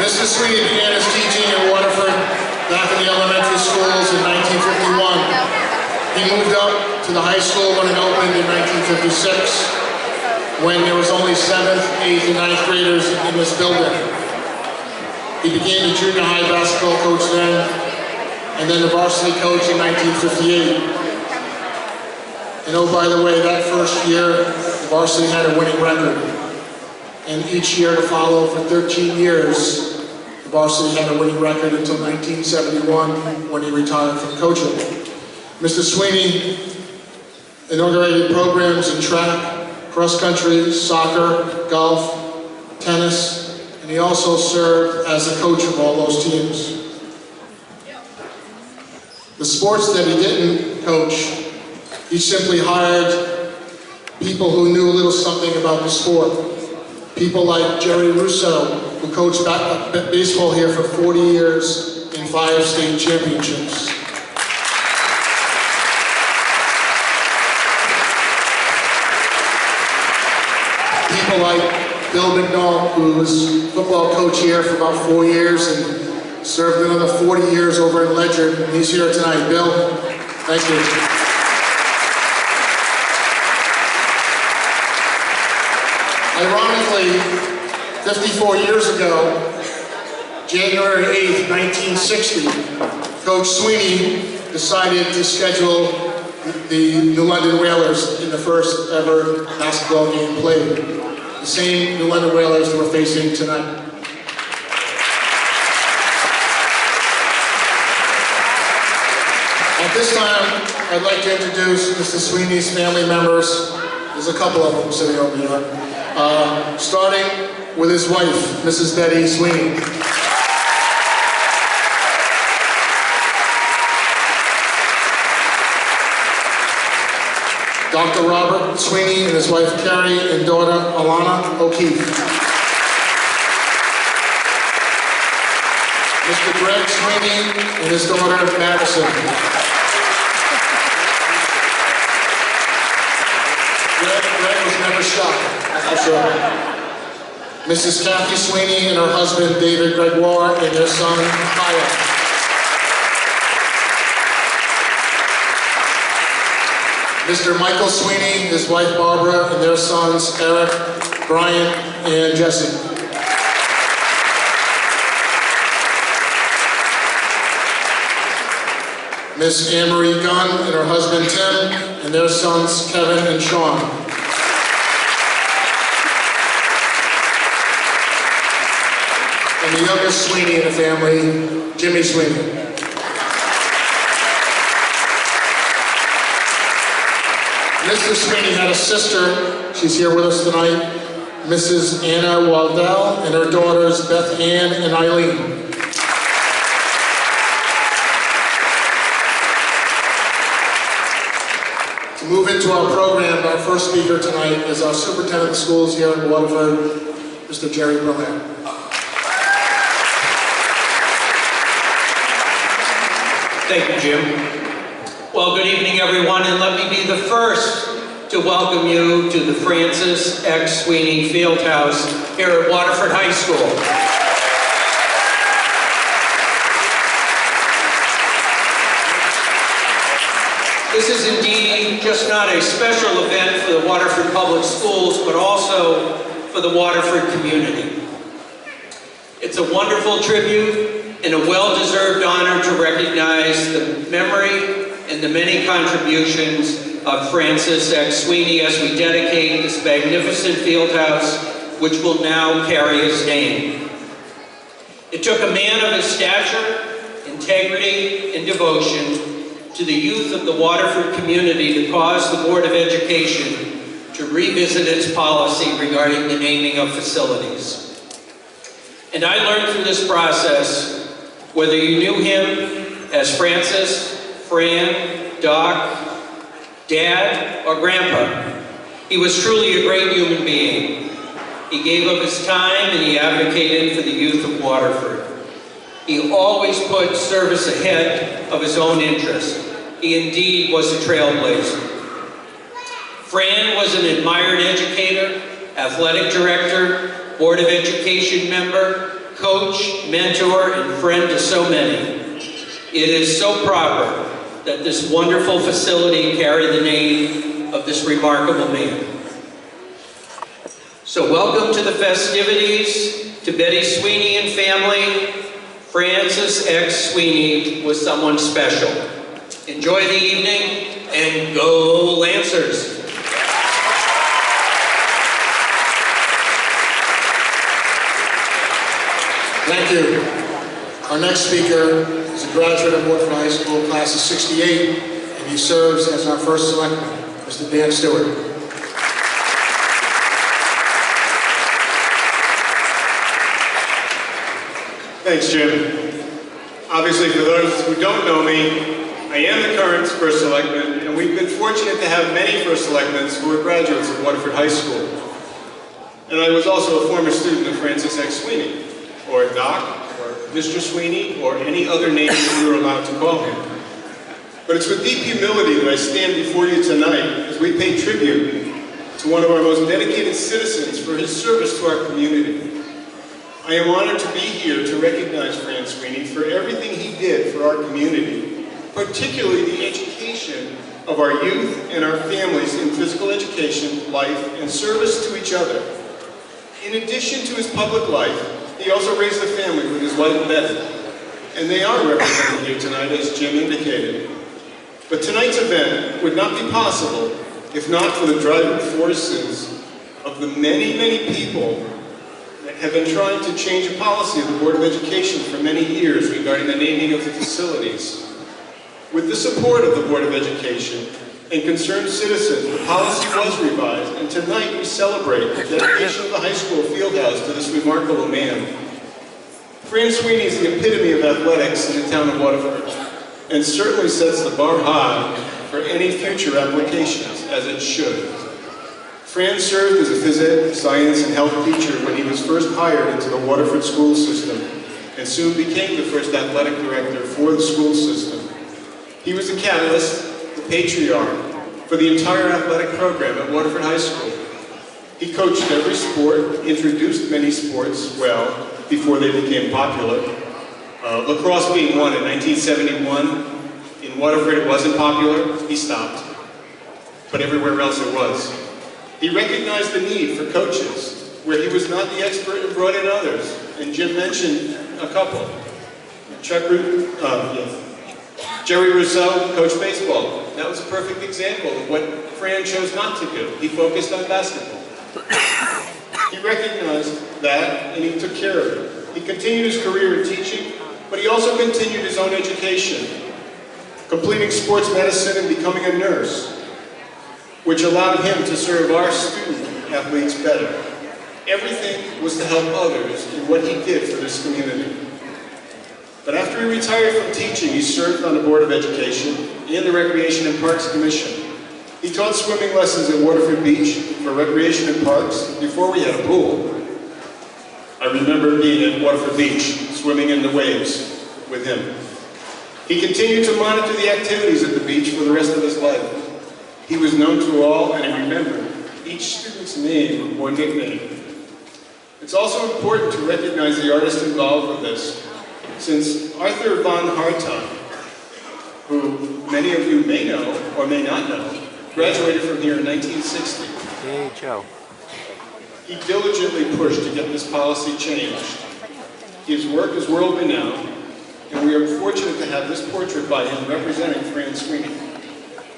Mr. Sweeney began his teaching in Waterford back in the elementary schools in 1951. He moved up to the high school when it opened in 1956, when there was only 7th, 8th, and 9th graders in this building. He became the junior high basketball coach then, and then the varsity coach in 1958. And oh, by the way, that first year, the varsity had a winning record. And each year to follow for 13 years, the varsity had a winning record until 1971, when he retired from coaching. Mr. Sweeney inaugurated programs in track, cross-country, soccer, golf, tennis, and he also served as a coach of all those teams. The sports that he didn't coach, he simply hired people who knew a little something about the sport. People like Jerry Russo, who coached baseball here for 40 years in 5 state championships. People like Bill McNall, who was football coach here for about 4 years and served another 40 years over in Ledyard. He's here tonight. Bill, thank you. Ironically, 54 years ago, January 8th, 1960, Coach Sweeney decided to schedule the New London Whalers in the first ever basketball game played. The same New London Whalers that we're facing tonight. At this time, I'd like to introduce Mr. Sweeney's family members. There's a couple of them sitting over here. Starting with his wife, Mrs. Betty Sweeney. Dr. Robert Sweeney and his wife Carrie and daughter Alana O'Keefe. Mr. Greg Sweeney and his daughter Madison. Greg was never shot, that's for sure. Mrs. Kathy Sweeney and her husband David Gregoire and their son Kyle. Mr. Michael Sweeney, his wife Barbara, and their sons Eric, Brian, and Jesse. Miss Anne-Marie Gunn and her husband Tim, and their sons Kevin and Sean. And the youngest Sweeney in the family, Jimmy Sweeney. Mr. Sweeney had a sister, she's here with us tonight, Mrs. Anna Waldell, and her daughters Beth Ann and Eileen. To move into our program, our first speaker tonight is our Superintendent of Schools here in Waterford, Mr. Jerry Berlin. Thank you, Jim. Well, good evening, everyone, and let me be the first to welcome you to the Francis X. Sweeney Fieldhouse here at Waterford High School. This is indeed just not a special event for the Waterford Public Schools, but also for the Waterford community. It's a wonderful tribute and a well-deserved honor to recognize the memory and the many contributions of Francis X. Sweeney as we dedicate this magnificent fieldhouse, which will now carry his name. It took a man of his stature, integrity, and devotion to the youth of the Waterford community to cause the Board of Education to revisit its policy regarding the naming of facilities. And I learned through this process, whether you knew him as Francis, Fran, Doc, Dad, or Grandpa, he was truly a great human being. He gave up his time and he advocated for the youth of Waterford. He always put service ahead of his own interest. He indeed was a trailblazer. Fran was an admired educator, athletic director, Board of Education member, coach, mentor, and friend to so many. It is so proper that this wonderful facility carry the name of this remarkable man. So welcome to the festivities to Betty Sweeney and family. Francis X. Sweeney was someone special. Enjoy the evening and go Lancers! Thank you. Our next speaker is a graduate of Waterford High School, class of '68, and he serves as our first selectman, Mr. Dan Stewart. Thanks, Jim. Obviously, for those who don't know me, I am the current first selectman, and we've been fortunate to have many first selectmen who are graduates of Waterford High School. And I was also a former student of Francis X. Sweeney, or Doc, or Mr. Sweeney, or any other name that we were allowed to call him. But it's with deep humility that I stand before you tonight as we pay tribute to one of our most dedicated citizens for his service to our community. I am honored to be here to recognize Fran Sweeney for everything he did for our community, particularly the education of our youth and our families in physical education, life, and service to each other. In addition to his public life, he also raised a family with his wife Betty, and they are represented here tonight, as Jim indicated. But tonight's event would not be possible if not for the driving forces of the many, many people that have been trying to change a policy of the Board of Education for many years regarding the naming of the facilities. With the support of the Board of Education and concerned citizens, the policy was revised, and tonight we celebrate the dedication of the high school field house to this remarkable man. Fran Sweeney is the epitome of athletics in the town of Waterford, and certainly sets the bar high for any future applications, as it should. Fran served as a phys ed, science, and health teacher when he was first hired into the Waterford school system, and soon became the first athletic director for the school system. He was the catalyst, the patriarch, for the entire athletic program at Waterford High School. He coached every sport, introduced many sports well before they became popular. Lacrosse being one in 1971. In Waterford it wasn't popular, he stopped. But everywhere else it was. He recognized the need for coaches, where he was not the expert and brought in others. And Jim mentioned a couple. Jerry Rousseau coached baseball. That was a perfect example of what Fran chose not to do. He focused on basketball. He recognized that and he took care of it. He continued his career in teaching, but he also continued his own education, completing sports medicine and becoming a nurse, which allowed him to serve our student athletes better. Everything was to help others in what he did for this community. But after he retired from teaching, he served on the Board of Education and the Recreation and Parks Commission. He taught swimming lessons at Waterford Beach for Recreation and Parks before we had a pool. I remember being at Waterford Beach, swimming in the waves with him. He continued to monitor the activities at the beach for the rest of his life. He was known to all, and he remembered each student's name or nickname. It's also important to recognize the artists involved with this, since Arthur von Hartog, who many of you may know or may not know, graduated from here in 1960. Hey, Joe. He diligently pushed to get this policy changed. His work is world renowned, and we are fortunate to have this portrait by him representing Fran Sweeney.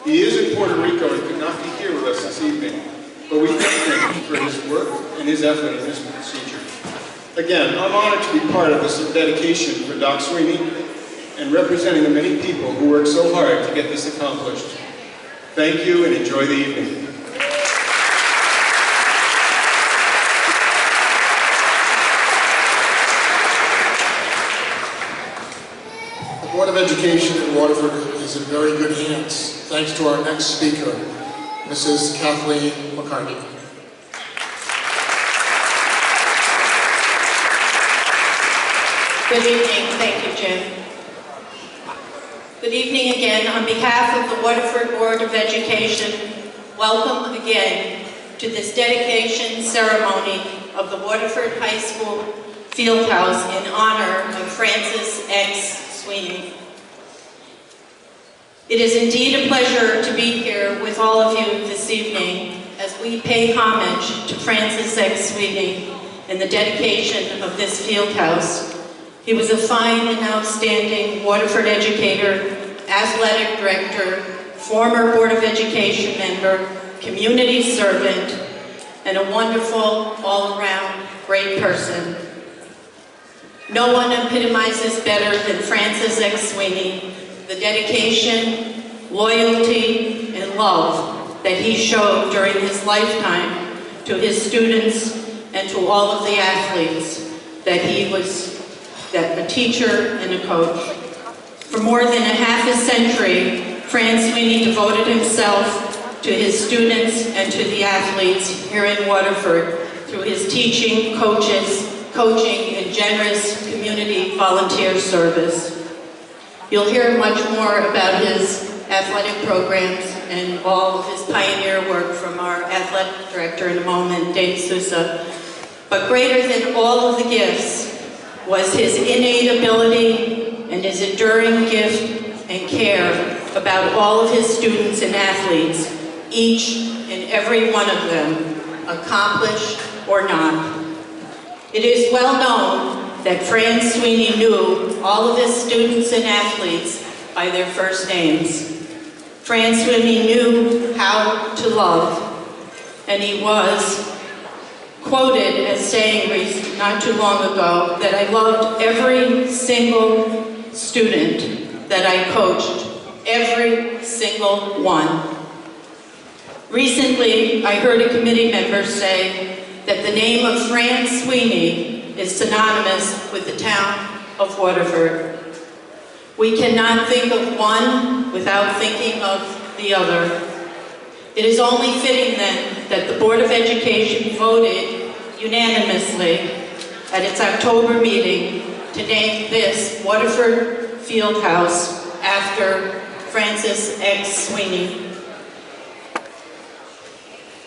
He is in Puerto Rico and could not be here with us this evening, but we thank him for his work and his effort in this procedure. Again, I'm honored to be part of this dedication for Doc Sweeney and representing the many people who worked so hard to get this accomplished. Thank you and enjoy the evening. The Board of Education at Waterford is in very good hands, thanks to our next speaker, Mrs. Kathleen McCartney. Good evening. Thank you, Jim. Good evening again. On behalf of the Waterford Board of Education, welcome again to this dedication ceremony of the Waterford High School Fieldhouse in honor of Francis X. Sweeney. It is indeed a pleasure to be here with all of you this evening as we pay homage to Francis X. Sweeney in the dedication of this Fieldhouse. He was a fine and outstanding Waterford educator, athletic director, former Board of Education member, community servant, and a wonderful, all-around great person. No one epitomizes better than Francis X. Sweeney the dedication, loyalty, and love that he showed during his lifetime to his students and to all of the athletes that he was a teacher and a coach. For more than a half a century, Fran Sweeney devoted himself to his students and to the athletes here in Waterford through his teaching, coaching, and generous community volunteer service. You'll hear much more about his athletic programs and all of his pioneer work from our athletic director in a moment, Dave Sousa. But greater than all of the gifts was his innate ability and his enduring gift and care about all of his students and athletes, each and every one of them, accomplished or not. It is well known that Fran Sweeney knew all of his students and athletes by their first names. Fran Sweeney knew how to love, and he was quoted as saying not too long ago that I loved every single student that I coached, every single one. Recently, I heard a committee member say that the name of Fran Sweeney is synonymous with the town of Waterford. We cannot think of one without thinking of the other. It is only fitting then that the Board of Education voted unanimously at its October meeting to name this Waterford Fieldhouse after Francis X. Sweeney.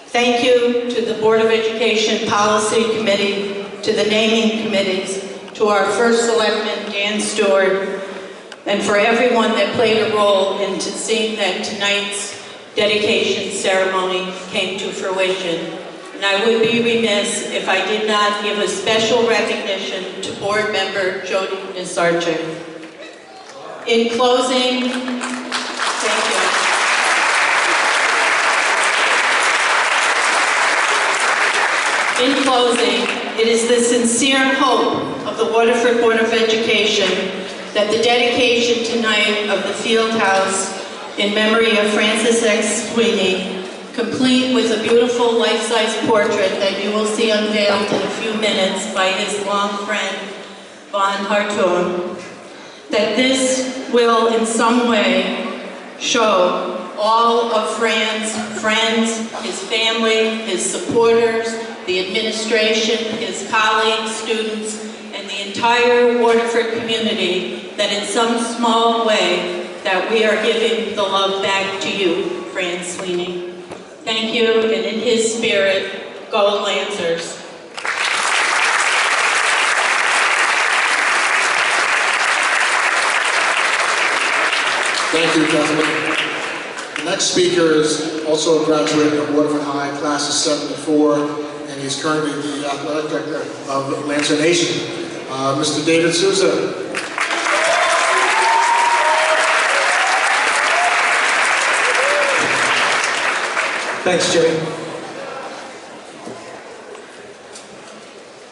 Thank you to the Board of Education Policy Committee, to the naming committees, to our first selectman, Dan Stewart, and for everyone that played a role in seeing that tonight's dedication ceremony came to fruition. And I would be remiss if I did not give a special recognition to board member Jody Nisarchik. In closing, thank you. In closing, it is the sincere hope of the Waterford Board of Education that the dedication tonight of the Fieldhouse in memory of Francis X. Sweeney, complete with a beautiful life-size portrait that you will see unveiled in a few minutes by his long friend, Von Hartung, that this will in some way show all of Fran's friends, his family, his supporters, the administration, his colleagues, students, and the entire Waterford community that in some small way that we are giving the love back to you, Fran Sweeney. Thank you, and in his spirit, go Lancers. Thank you, gentlemen. The next speaker is also a graduate of Waterford High, class of '74, and he's currently the athletic director of Lancer Nation, Mr. David Sousa. Thanks, Jimmy.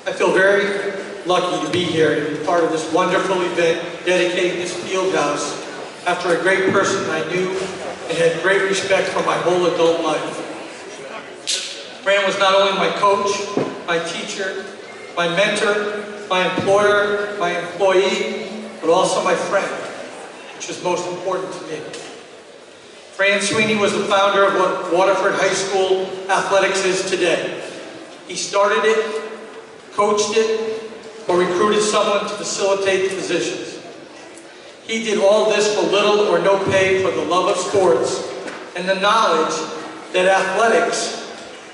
I feel very lucky to be here and be part of this wonderful event dedicating this field house after a great person I knew and had great respect for my whole adult life. Fran was not only my coach, my teacher, my mentor, my employer, my employee, but also my friend, which is most important to me. Fran Sweeney was the founder of what Waterford High School athletics is today. He started it, coached it, or recruited someone to facilitate the positions. He did all this for little or no pay for the love of sports and the knowledge that athletics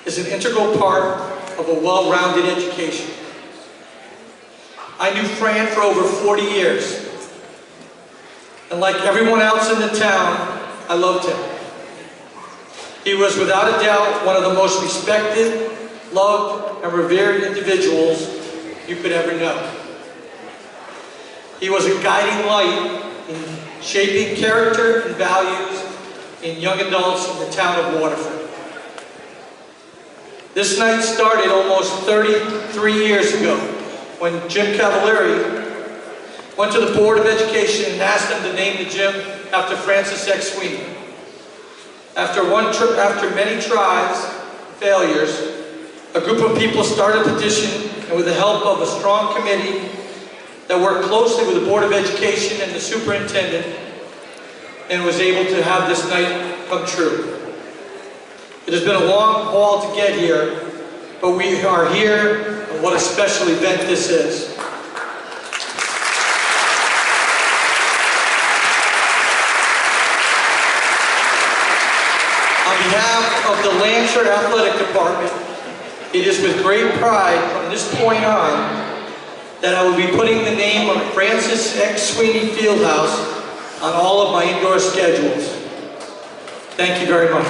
is an integral part of a well-rounded education. I knew Fran for over 40 years. And like everyone else in the town, I loved him. He was without a doubt one of the most respected, loved, and revered individuals you could ever know. He was a guiding light in shaping character and values in young adults in the town of Waterford. This night started almost 33 years ago when Jim Cavalieri went to the Board of Education and asked them to name the gym after Francis X. Sweeney. After many tries, failures, a group of people started a petition, and with the help of a strong committee that worked closely with the Board of Education and the superintendent, and was able to have this night come true. It has been a long haul to get here, but we are here, and what a special event this is. On behalf of the Lancer Athletic Department, it is with great pride from this point on that I will be putting the name of Francis X. Sweeney Fieldhouse on all of my indoor schedules. Thank you very much.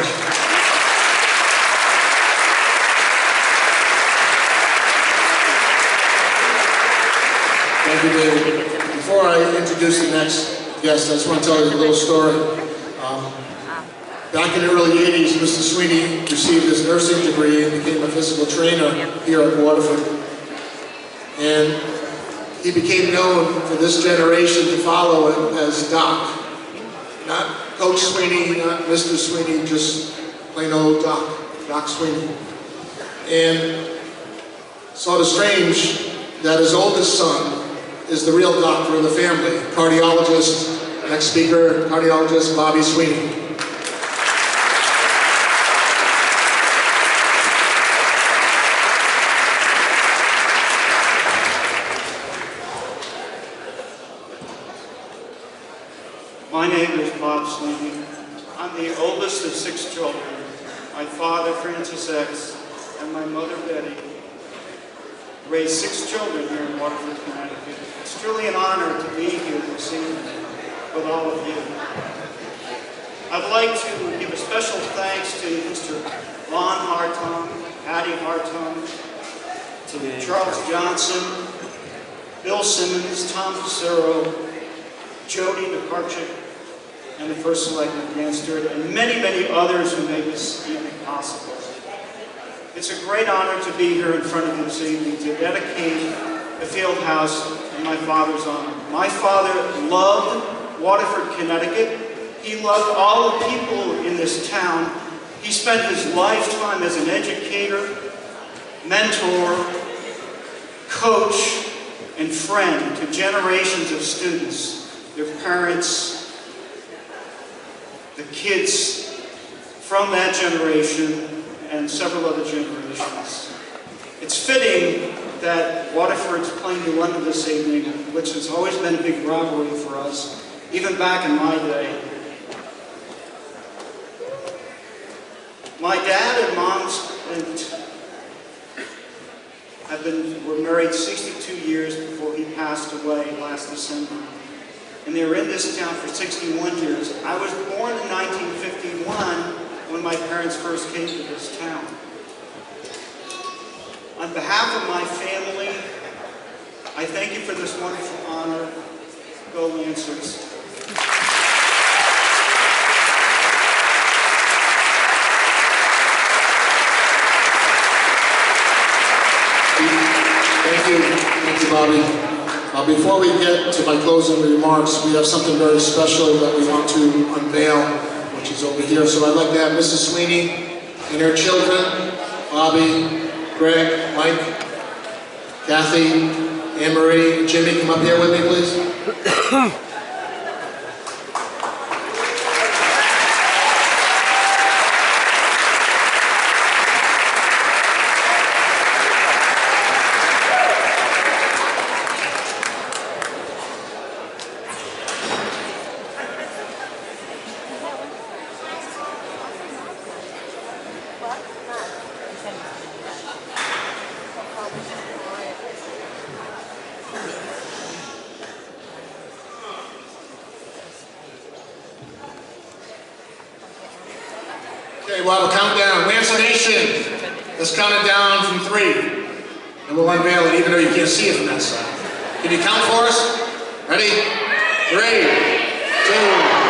Thank you, David. Before I introduce the next guest, I just want to tell you a little story. Back in the early 80s, Mr. Sweeney received his nursing degree and became a physical trainer here at Waterford. And he became known for this generation to follow him as Doc. Not Coach Sweeney, not Mr. Sweeney, just plain old Doc, Doc Sweeney. And sort of strange that his oldest son is the real doctor of the family, cardiologist, next speaker, cardiologist Bobby Sweeney. My name is Bob Sweeney. I'm the oldest of 6 children. My father, Francis X., and my mother, Betty, raised 6 children here in Waterford, Connecticut. It's truly an honor to be here this evening with all of you. I'd like to give a special thanks to Mr. Lon Hartung, Patty Hartung, to Charles Johnson, Bill Simmons, Tom Pissarro, Jody McCarchick, and the First Selectman Dan Stewart, and many, many others who made this evening possible. It's a great honor to be here in front of you this evening to dedicate the field house in my father's honor. My father loved Waterford, Connecticut. He loved all the people in this town. He spent his lifetime as an educator, mentor, coach, and friend to generations of students, their parents, the kids from that generation, and several other generations. It's fitting that Waterford's playing New London this evening, which has always been a big rivalry for us, even back in my day. My dad and mom were married 62 years before he passed away last December. And they were in this town for 61 years. I was born in 1951 when my parents first came to this town. On behalf of my family, I thank you for this wonderful honor. Go Lancers. Thank you, Bobby. Before we get to my closing remarks, we have something very special that we want to unveil, which is over here. So I'd like to have Mrs. Sweeney and her children, Bobby, Greg, Mike, Kathy, Anne Marie, and Jimmy, come up here with me, please. we'll have a countdown. Lance Nation, let's count it down from 3. And we'll unveil it, even though you can't see it from that side. Can you count for us? Ready? 3, 2, 1.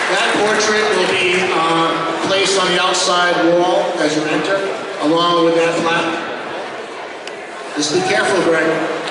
That portrait will be placed on the outside wall as you enter, along with that plaque. Just be careful, Greg.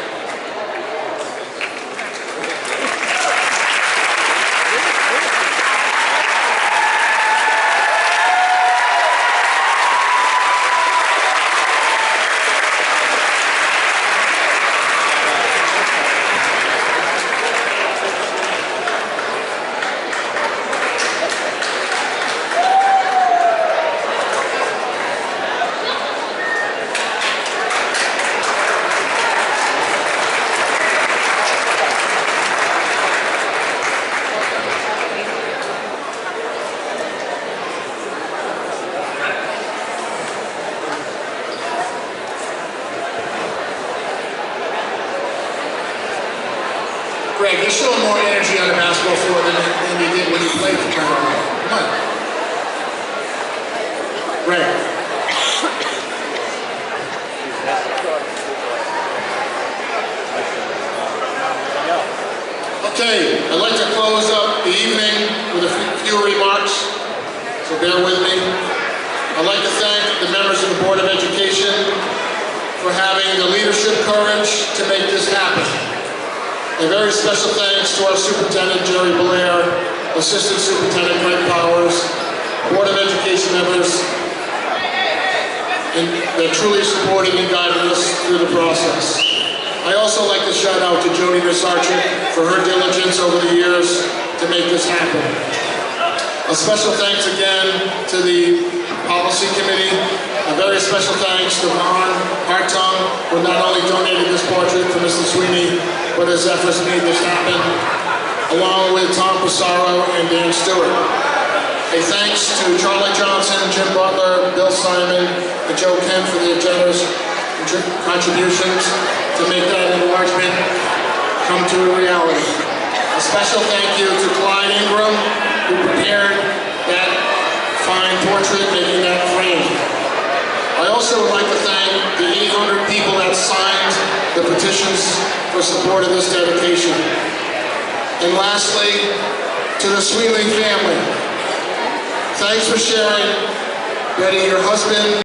Greg, you're showing more energy on the basketball floor than you did when you played for Carolina. Come on. Greg. Okay, I'd like to close up the evening with a few remarks, so bear with me. I'd like to thank the members of the Board of Education for having the leadership courage to make this happen. A very special thanks to our Superintendent, Jerry Blair, Assistant Superintendent, Greg Powers, Board of Education members, and they're truly supporting and guiding us through the process. I also like to shout out to Jody Nisarchik for her diligence over the years to make this happen. A special thanks again to the Policy Committee. A very special thanks to Ron Hartung, who not only donated this portrait for Mr. Sweeney, but his efforts made this happen, along with Tom Pissarro and Dan Stewart. A thanks to Charlie Johnson, Jim Butler, Bill Simon, and Joe Kent for their generous contributions to make that enlargement come to a reality. A special thank you to Clyde Ingram, who prepared that fine portrait, making that frame. I also would like to thank the 800 people that signed the petitions for support of this dedication. And lastly, to the Sweeney family, thanks for sharing, Betty, your husband,